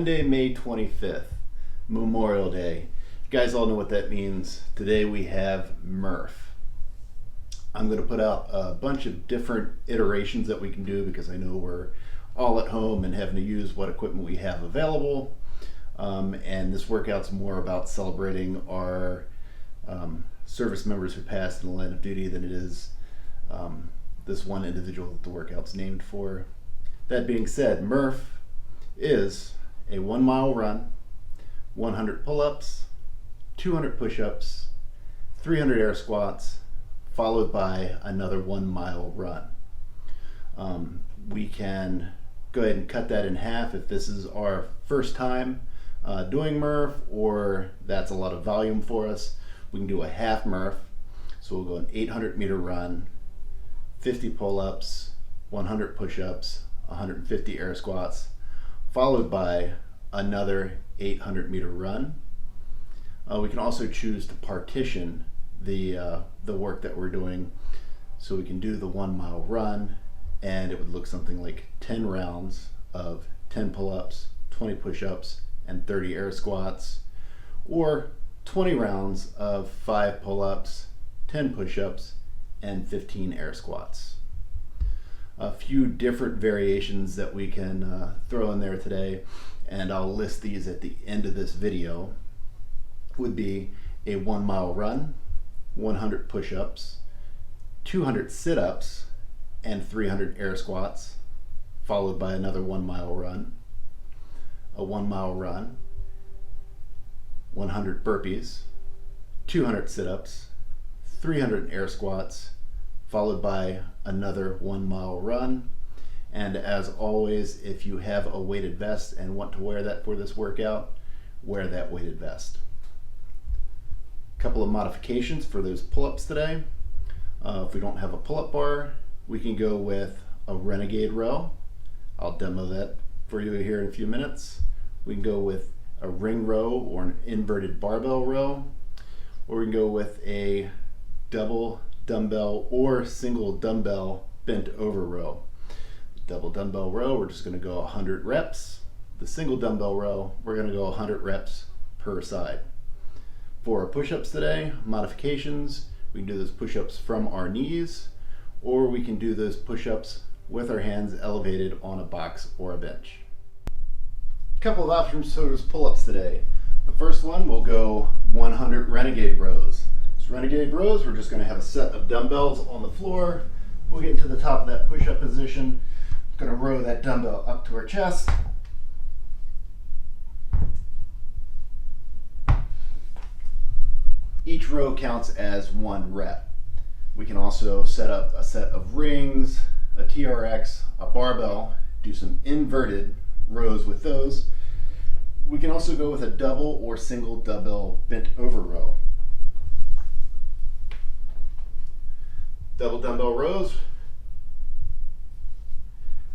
Monday, May 25th, Memorial Day. You guys all know what that means. Today we have Murph. I'm going to put out a bunch of different iterations that we can do because I know we're all at home and having to use what equipment we have available. And this workout's more about celebrating our service members who passed in the line of duty than it is this one individual that the workout's named for. That being said, Murph is a 1 mile run, 100 pull-ups, 200 push-ups, 300 air squats, followed by another 1 mile run. We can go ahead and cut that in half if this is our first time doing Murph, or that's a lot of volume for us. We can do a half Murph, so we'll go an 800 meter run, 50 pull-ups, 100 push-ups, 150 air squats, followed by another 800 meter run. We can also choose to partition the work that we're doing, so we can do the 1 mile run and it would look something like 10 rounds of 10 pull-ups, 20 push-ups, and 30 air squats, or 20 rounds of 5 pull-ups, 10 push-ups, and 15 air squats. A few different variations that we can throw in there today, and I'll list these at the end of this video, would be a 1 mile run, 100 push-ups, 200 sit-ups, and 300 air squats, followed by another 1 mile run, a 1 mile run, 100 burpees, 200 sit-ups, 300 air squats, followed by another 1 mile run. And as always, if you have a weighted vest and want to wear that for this workout, wear that weighted vest. A couple of modifications for those pull-ups today. If we don't have a pull-up bar, we can go with a renegade row. I'll demo that for you here in a few minutes. We can go with a ring row or an inverted barbell row, or we can go with a double dumbbell or single dumbbell bent over row. Double dumbbell row, we're just going to go 100 reps. The single dumbbell row, we're going to go 100 reps per side. For our push-ups today, modifications, we can do those push-ups from our knees, or we can do those push-ups with our hands elevated on a box or a bench. A couple of options for those pull-ups today. The first one, we'll go 100 renegade rows. Renegade rows, we're just going to have a set of dumbbells on the floor. We'll get to the top of that push-up position. Going to row that dumbbell up to our chest. Each row counts as 1 rep. We can also set up a set of rings, a TRX, a barbell, do some inverted rows with those. We can also go with a double or single dumbbell bent over row. Double dumbbell rows,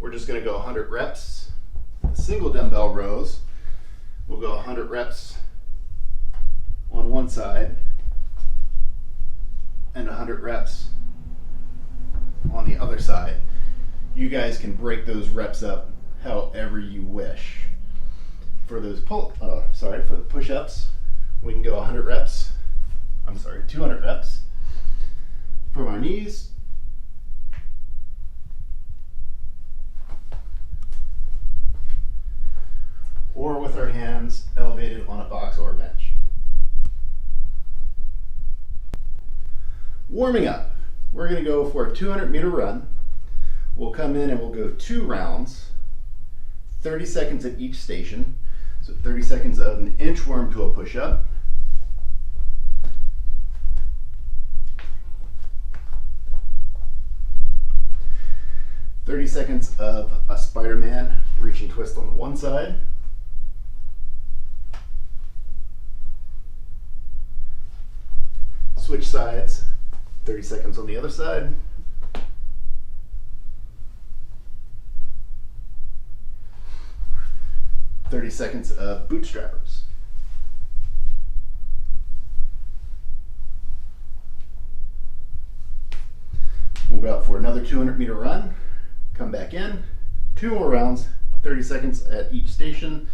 we're just going to go 100 reps. The single dumbbell rows, we'll go 100 reps on one side and 100 reps on the other side. You guys can break those reps up however you wish. For those for the push-ups, we can go 200 reps from our knees. Or with our hands elevated on a box or a bench. Warming up, we're going to go for a 200 meter run. We'll come in and we'll go 2 rounds, 30 seconds at each station. So 30 seconds of an inchworm to a push-up, 30 seconds of a Spider-Man reach and twist on the one side, switch sides, 30 seconds on the other side, .30 seconds of bootstrappers. We'll go out for another 200 meter run, come back in, 2 more rounds, 30 seconds at each station.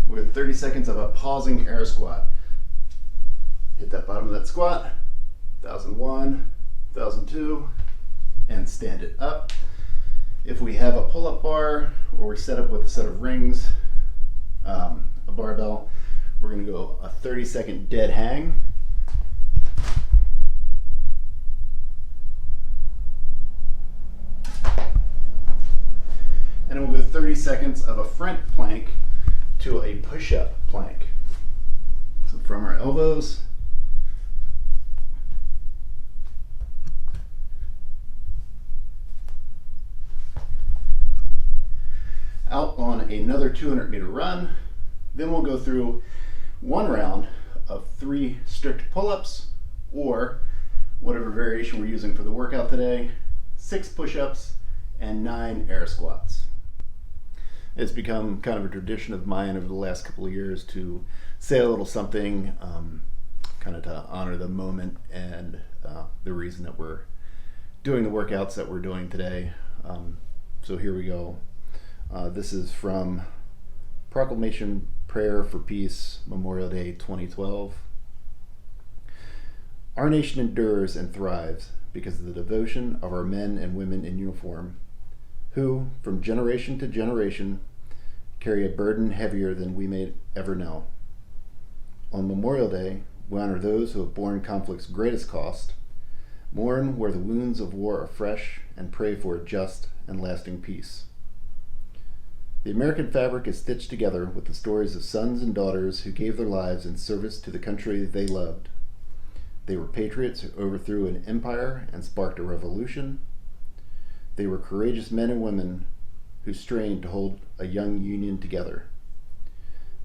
with 30 seconds of a pausing air squat. Hit that bottom of that squat, 1001, 1002, and stand it up. If we have a pull-up bar or we're set up with a set of rings, a barbell, we're going to go a 30-second dead hang. And we'll go 30 seconds of a front plank to a push-up plank. So from our elbows, out on another 200-meter run. Then we'll go through one round of 3 strict pull-ups, or whatever variation we're using for the workout today, 6 push-ups and 9 air squats. It's become kind of a tradition of mine over the last couple of years to say a little something, kind of to honor the moment and the reason that we're doing the workouts that we're doing today. So here we go. This is from Proclamation Prayer for Peace, Memorial Day 2012. Our nation endures and thrives because of the devotion of our men and women in uniform, who, from generation to generation, carry a burden heavier than we may ever know. On Memorial Day, we honor those who have borne conflict's greatest cost, mourn where the wounds of war are fresh, and pray for a just and lasting peace. The American fabric is stitched together with the stories of sons and daughters who gave their lives in service to the country they loved. They were patriots who overthrew an empire and sparked a revolution. They were courageous men and women who strained to hold a young union together.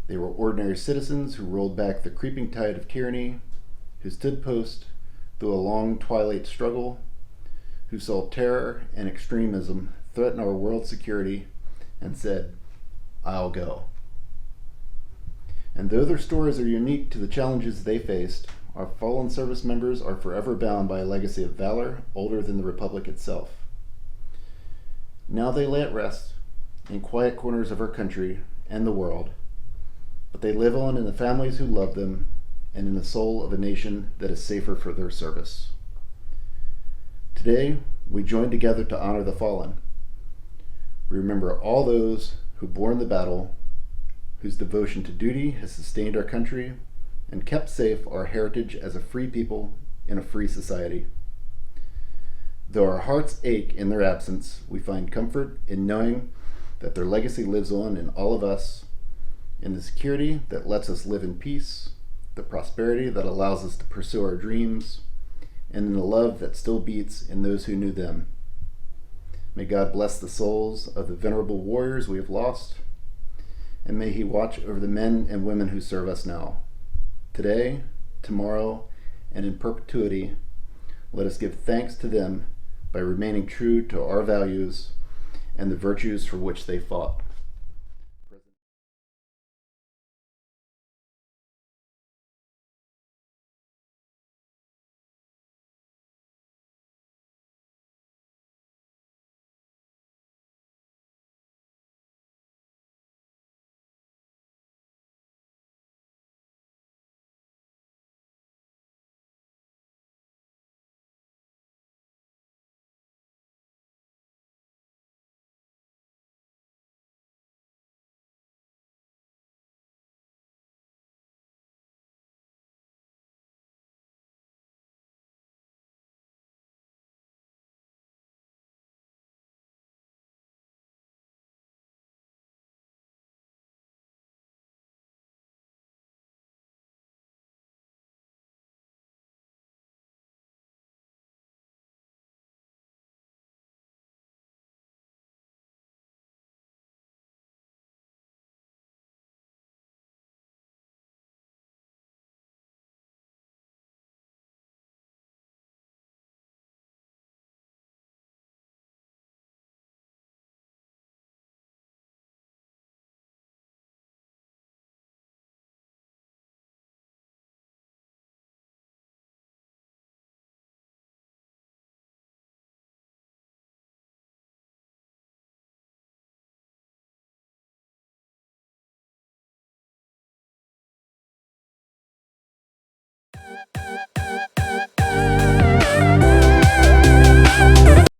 They were ordinary citizens who rolled back the creeping tide of tyranny, who stood post through a long twilight struggle, who saw terror and extremism threaten our world's security and said, "I'll go." And though their stories are unique to the challenges they faced, our fallen service members are forever bound by a legacy of valor older than the Republic itself. Now they lay at rest in quiet corners of our country and the world, but they live on in the families who love them and in the soul of a nation that is safer for their service. Today, we join together to honor the fallen. We remember all those who bore in the battle, whose devotion to duty has sustained our country and kept safe our heritage as a free people in a free society. Though our hearts ache in their absence, we find comfort in knowing that their legacy lives on in all of us, in the security that lets us live in peace, the prosperity that allows us to pursue our dreams, and in the love that still beats in those who knew them. May God bless the souls of the venerable warriors we have lost, and may He watch over the men and women who serve us now. Today, tomorrow, and in perpetuity, let us give thanks to them by remaining true to our values and the virtues for which they fought.